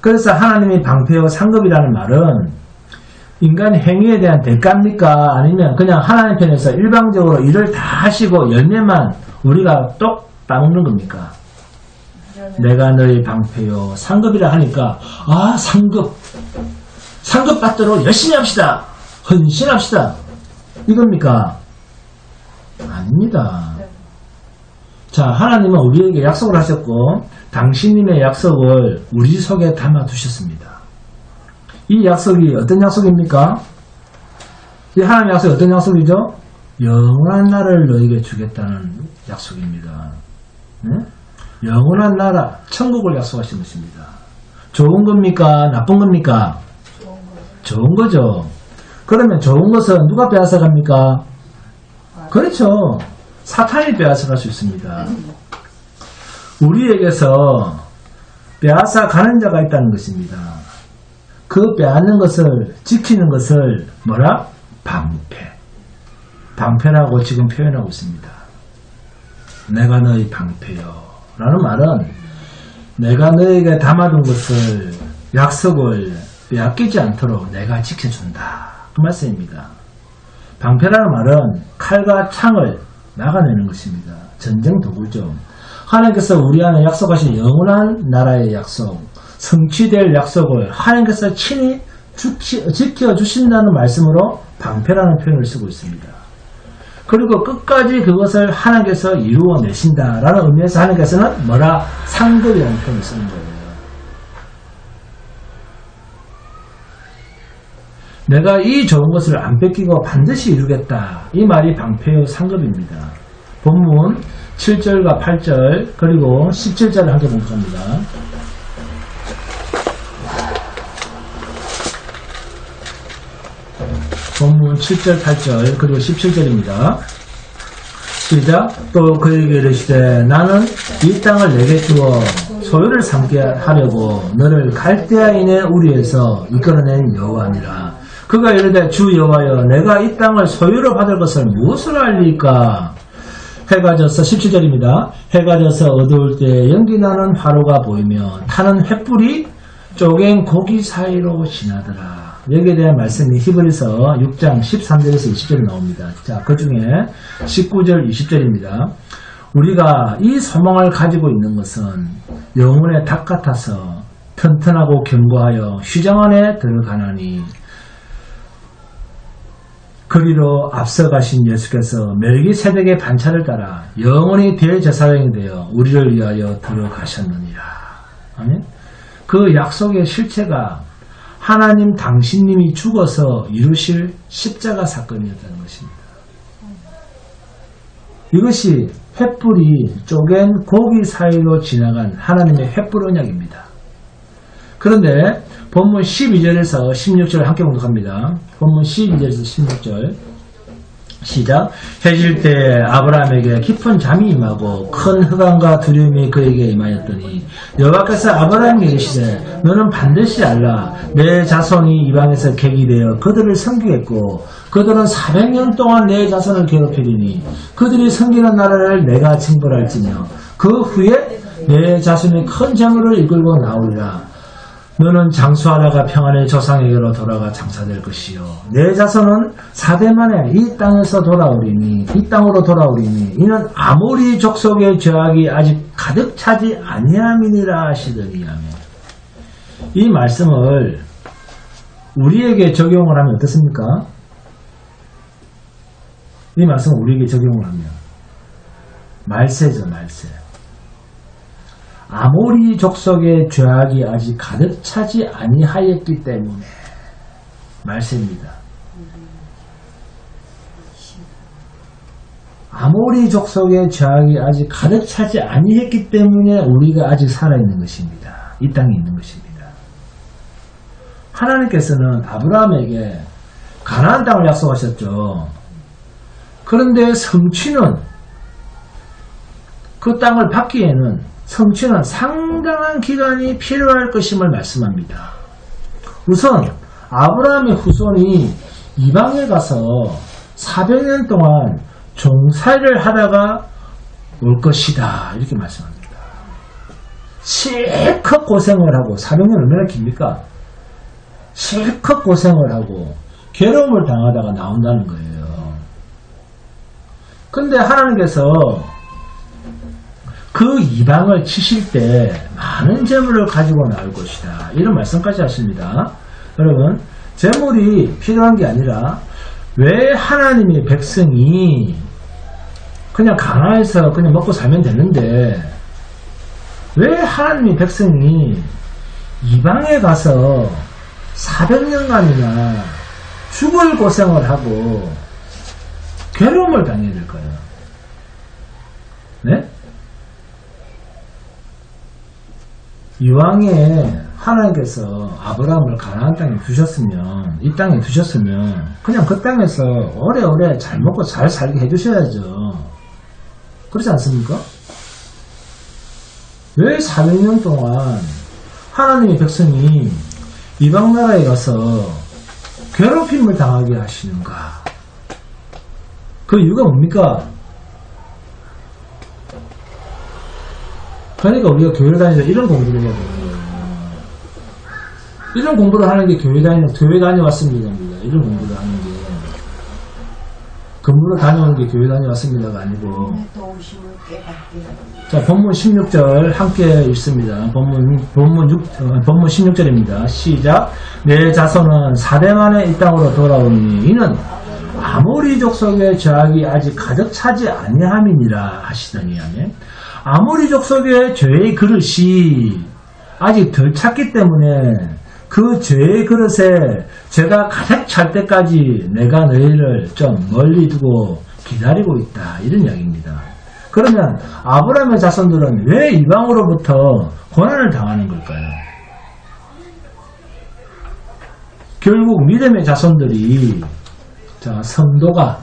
그래서 하나님이 방패요 상급이라는 말은 인간 행위에 대한 대가입니까? 아니면 그냥 하나님 편에서 일방적으로 일을 다 하시고 열매만 우리가 똑 따먹는 겁니까? 내가 너의 방패요 상급이라 하니까 아 상급 받도록 열심히 합시다. 헌신합시다. 이겁니까? 아닙니다. 자, 하나님은 우리에게 약속을 하셨고 당신님의 약속을 우리 속에 담아두셨습니다. 이 약속이 어떤 약속입니까? 이 하나님의 약속이 어떤 약속이죠? 영원한 나라를 너에게 주겠다는 약속입니다. 네? 영원한 나라, 천국을 약속하신 것입니다. 좋은 겁니까? 나쁜 겁니까? 좋은 거죠. 그러면 좋은 것은 누가 빼앗아갑니까? 그렇죠. 사탄이 빼앗아갈 수 있습니다. 우리에게서 빼앗아가는 자가 있다는 것입니다. 그 빼앗는 것을 지키는 것을 뭐라? 방패. 방패라고 지금 표현하고 있습니다. 내가 너의 방패요 라는 말은 내가 너에게 담아둔 것을 약속을 빼앗기지 않도록 내가 지켜준다. 그 말씀입니다. 방패라는 말은 칼과 창을 막아내는 것입니다. 전쟁 도구죠. 하나님께서 우리 안에 약속하신 영원한 나라의 약속, 성취될 약속을 하나님께서 친히 지켜주신다는 말씀으로 방패라는 표현을 쓰고 있습니다. 그리고 끝까지 그것을 하나님께서 이루어내신다라는 의미에서 하나님께서는 뭐라? 상급이라는 표현을 쓰는 거예요. 내가 이 좋은 것을 안 뺏기고 반드시 이루겠다. 이 말이 방패의 상급입니다. 본문 7절과 8절 그리고 17절을 함께 봉독합니다. 본문 7절 8절 그리고 17절입니다. 시작. 또 그에게 이르시되 나는 이 땅을 내게 주어 소유를 삼게 하려고 너를 갈대아인의 우리에서 이끌어낸 여호와니라. 그가 이르되 주 여호와여 내가 이 땅을 소유로 받을 것을 무엇으로 알리까? 해가 져서 17절입니다. 해가 져서 어두울 때 연기나는 화로가 보이며 타는 횃불이 쪼갠 고기 사이로 지나더라. 여기에 대한 말씀이 히브리서 6장 13절에서 20절에 나옵니다. 자, 그 중에 19절 20절입니다. 우리가 이 소망을 가지고 있는 것은 영혼의 닭 같아서 튼튼하고 견고하여 휘장 안에 들어가나니 그리로 앞서가신 예수께서 멜기세덱의 반차를 따라 영원히 대제사장이 되어 우리를 위하여 들어가셨느니라. 아멘. 그 약속의 실체가 하나님 당신님이 죽어서 이루실 십자가 사건이었다는 것입니다. 이것이 횃불이 쪼갠 고기 사이로 지나간 하나님의 횃불 언약입니다. 그런데 본문 12절에서 16절 함께 공독합니다. 본문 12절에서 16절 시작. 해질 때 아브라함에게 깊은 잠이 임하고 큰 흑암과 두려움이 그에게 임하였더니 여호와께서 아브라함에게 이르시되 너는 반드시 알라. 내 자손이 이방에서 객이 되어 그들을 섬기겠고 그들은 400년 동안 내 자손을 괴롭히리니 그들이 섬기는 나라를 내가 징벌할지며 그 후에 내 자손이 큰 재물을 이끌고 나오리라. 너는 장수하다가 평안의 조상에게로 돌아가 장사될 것이요 내 자손은 4대 만에 이 땅에서 돌아오리니 이 땅으로 돌아오리니 이는 아모리 족속의 죄악이 아직 가득 차지 아니함이니라 하시더니. 아멘. 이 말씀을 우리에게 적용을 하면 어떻습니까? 이 말씀을 우리에게 적용을 하면 말세죠. 말세. 아모리 족속의 죄악이 아직 가득 차지 아니하였기 때문에 말세입니다. 아모리 족속의 죄악이 아직 가득 차지 아니했기 때문에 우리가 아직 살아있는 것입니다. 이 땅에 있는 것입니다. 하나님께서는 아브라함에게 가나안 땅을 약속하셨죠. 그런데 성취는 그 땅을 받기에는 성취는 상당한 기간이 필요할 것임을 말씀합니다. 우선 아브라함의 후손이 이방에 가서 400년 동안 종살이를 하다가 올 것이다 이렇게 말씀합니다. 실컷 고생을 하고 400년 얼마나 깁니까? 실컷 고생을 하고 괴로움을 당하다가 나온다는 거예요. 근데 하나님께서 그 이방을 치실 때 많은 재물을 가지고 나올 것이다 이런 말씀까지 하십니다. 여러분 재물이 필요한 게 아니라 왜 하나님의 백성이 그냥 가나에서 그냥 먹고 살면 되는데 왜 하나님의 백성이 이방에 가서 400년간이나 죽을 고생을 하고 괴로움을 당해야 될까요? 네? 이왕에 하나님께서 아브라함을 가나안 땅에 두셨으면 이 땅에 두셨으면 그냥 그 땅에서 오래오래 잘 먹고 잘 살게 해주셔야죠. 그렇지 않습니까? 왜 400년 동안 하나님의 백성이 이방 나라에 가서 괴롭힘을 당하게 하시는가? 그 이유가 뭡니까? 그러니까 우리가 교회를 다니면서 이런 공부를 해야 되는 거예요. 이런 공부를 하는 게 교회 다녀왔습니다. 이런 공부를 하는 게. 근무를 다녀온 게 교회 다녀왔습니다가 아니고. 자, 본문 16절 함께 읽습니다. 본문 16절입니다. 시작. 내 자손은 4대 만에 이 땅으로 돌아오니 이는 아모리 족속의 죄악이 아직 가득 차지 아니함이니라 하시더니. 아멘. 아모리 족속의 죄의 그릇이 아직 덜 찼기 때문에 그 죄의 그릇에 죄가 가득 찰 때까지 내가 너희를 좀 멀리 두고 기다리고 있다 이런 이야기입니다. 그러면 아브라함의 자손들은 왜 이방으로부터 고난을 당하는 걸까요? 결국 믿음의 자손들이 성도가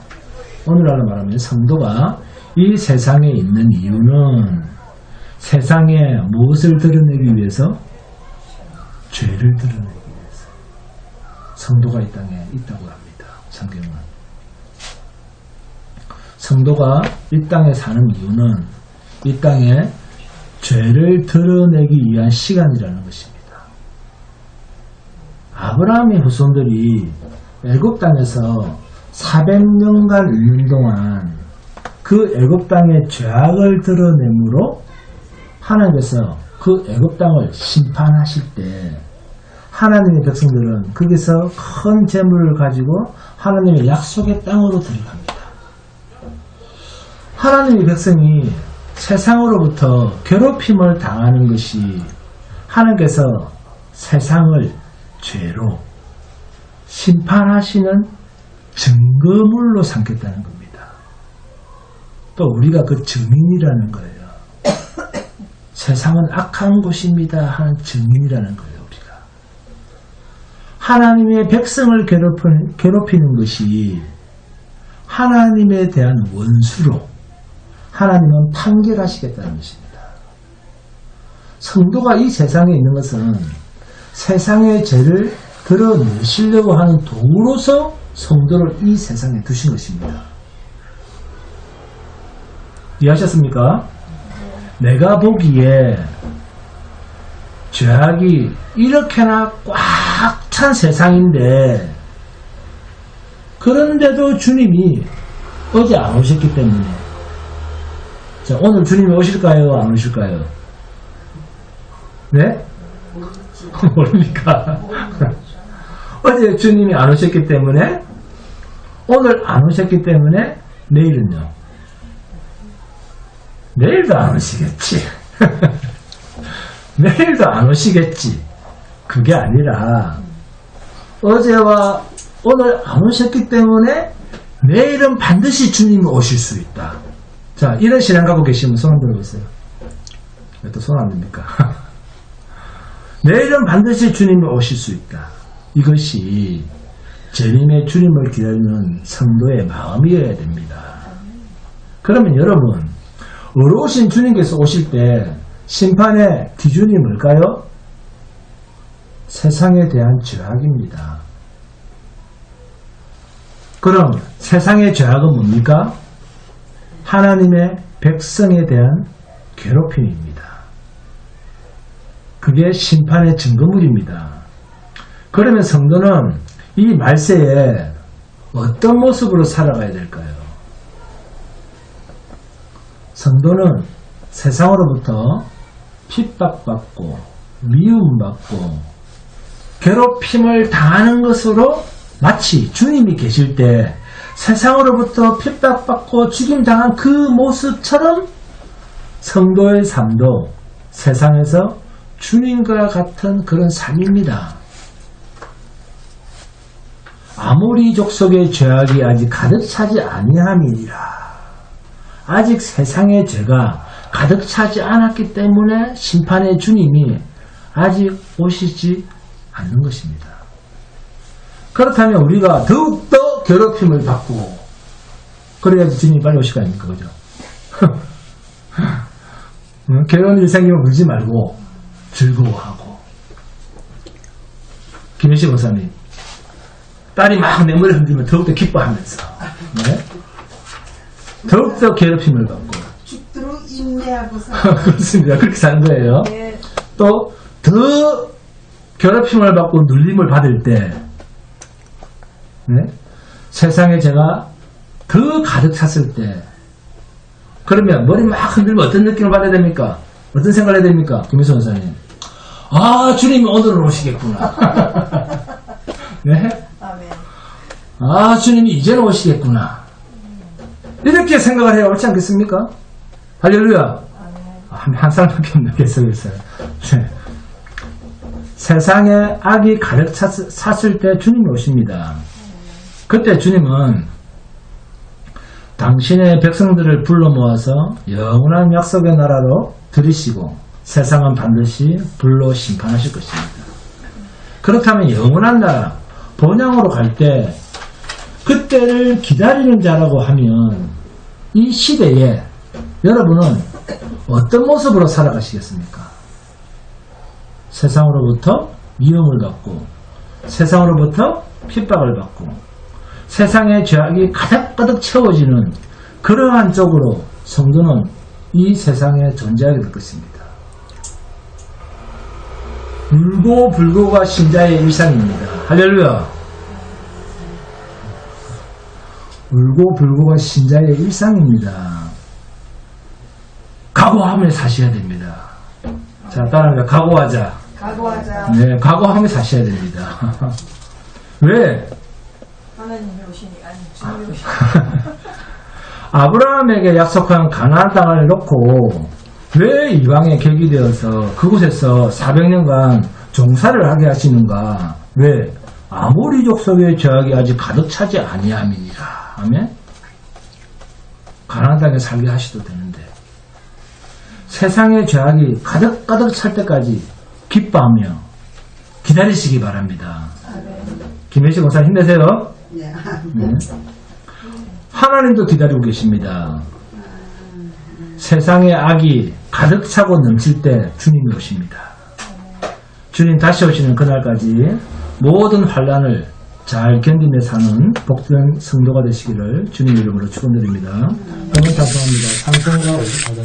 오늘날로 말하면 성도가 이 세상에 있는 이유는 세상에 무엇을 드러내기 위해서? 죄를 드러내기 위해서 성도가 이 땅에 있다고 합니다. 성경은 성도가 이 땅에 사는 이유는 이 땅에 죄를 드러내기 위한 시간이라는 것입니다. 아브라함의 후손들이 애굽 땅에서 400년간 있는 동안 그 애굽 땅의 죄악을 드러내므로 하나님께서 그 애굽 땅을 심판하실 때 하나님의 백성들은 거기서 큰 재물을 가지고 하나님의 약속의 땅으로 들어갑니다. 하나님의 백성이 세상으로부터 괴롭힘을 당하는 것이 하나님께서 세상을 죄로 심판하시는 증거물로 삼겠다는 겁니다. 또 우리가 그 증인이라는 거예요. 세상은 악한 곳입니다 하는 증인이라는 거예요. 우리가 하나님의 백성을 괴롭히는 것이 하나님에 대한 원수로 하나님은 판결하시겠다는 것입니다. 성도가 이 세상에 있는 것은 세상의 죄를 드러내시려고 하는 도구로서 성도를 이 세상에 두신 것입니다. 이해하셨습니까? 내가 보기에 죄악이 이렇게나 꽉 찬 세상인데 그런데도 주님이 어제 안 오셨기 때문에 자, 오늘 주님이 오실까요? 안 오실까요? 네? 모릅니까? 어제 주님이 안 오셨기 때문에 오늘 안 오셨기 때문에 내일은요? 내일도 안 오시겠지. 내일도 안 오시겠지. 그게 아니라 어제와 오늘 안 오셨기 때문에 내일은 반드시 주님이 오실 수 있다. 자, 이런 신앙 갖고 계시면 손 한번 들어보세요. 왜 또 손 안 듭니까? 내일은 반드시 주님이 오실 수 있다. 이것이 재림의 주님을 기다리는 성도의 마음이어야 됩니다. 그러면 여러분, 어려우신 주님께서 오실 때 심판의 기준이 뭘까요? 세상에 대한 죄악입니다. 그럼 세상의 죄악은 뭡니까? 하나님의 백성에 대한 괴롭힘입니다. 그게 심판의 증거물입니다. 그러면 성도는 이 말세에 어떤 모습으로 살아가야 될까요? 성도는 세상으로부터 핍박받고 미움받고 괴롭힘을 당하는 것으로 마치 주님이 계실 때 세상으로부터 핍박받고 죽임당한 그 모습처럼 성도의 삶도 세상에서 주님과 같은 그런 삶입니다. 아모리 족속의 죄악이 아직 가득 차지 아니함이니라. 아직 세상의 죄가 가득 차지 않았기 때문에 심판의 주님이 아직 오시지 않는 것입니다. 그렇다면 우리가 더욱더 괴롭힘을 받고 그래야지 주님이 빨리 오실 거 아닙니까? 그죠? 괴로운 일 생기면 울지 말고 즐거워하고. 김혜식 원사님, 딸이 막 내 머리 흔들면 더욱더 기뻐하면서 더욱더 괴롭힘을 받고 죽도록 인내하고서 그렇습니다. 그렇게 사는 거예요. 네. 또 더 괴롭힘을 받고 눌림을 받을 때 세상에 제가 더 가득 찼을 때 그러면 머리 막 흔들면 어떤 느낌을 받아야 됩니까? 어떤 생각을 해야 됩니까? 김혜수 원사님. 아, 주님이 오늘은 오시겠구나. 네? 아멘. 아, 주님이 이제는 오시겠구나. 이렇게 생각을 해야 옳지 않겠습니까? 할렐루야. 한 사람밖에 없는 계속했어요. 네. 세상에 악이 가득 찼을 때 주님이 오십니다. 그때 주님은 당신의 백성들을 불러 모아서 영원한 약속의 나라로 들이시고 세상은 반드시 불로 심판하실 것입니다. 그렇다면 영원한 나라, 본향으로 갈 때 그때를 기다리는 자라고 하면 이 시대에 여러분은 어떤 모습으로 살아가시겠습니까? 세상으로부터 미움을 받고 세상으로부터 핍박을 받고 세상의 죄악이 가득가득 채워지는 그러한 쪽으로 성도는 이 세상에 존재하게 될 것입니다. 울고 불고가 신자의 일상입니다. 할렐루야. 울고 불고가 신자의 일상입니다. 각오하며 사셔야 됩니다. 자, 따라합니다. 각오하자. 각오하자. 네, 각오하며 사셔야 됩니다. 왜? 하나님이 오시니 아니 주님이 오시니. 아브라함에게 약속한 가나안 땅을 놓고 왜 이방에 객이 되어서 그곳에서 400년간 종사를 하게 하시는가? 왜? 아모리족 속의 죄악이 아직 가득 차지 아니함이니라. 아멘? 가나안 땅에 살게 하시도 되는데 세상의 죄악이 가득가득 찰 때까지 기뻐하며 기다리시기 바랍니다. 김혜식 목사 힘내세요. 네. 네. 하나님도 기다리고 계십니다. 세상의 악이 가득 차고 넘칠 때 주님이 오십니다. 주님 다시 오시는 그날까지 모든 환난을 잘 견디며 사는 복된 성도가 되시기를 주님 이름으로 축원드립니다. 오늘 찬송합니다. 찬송가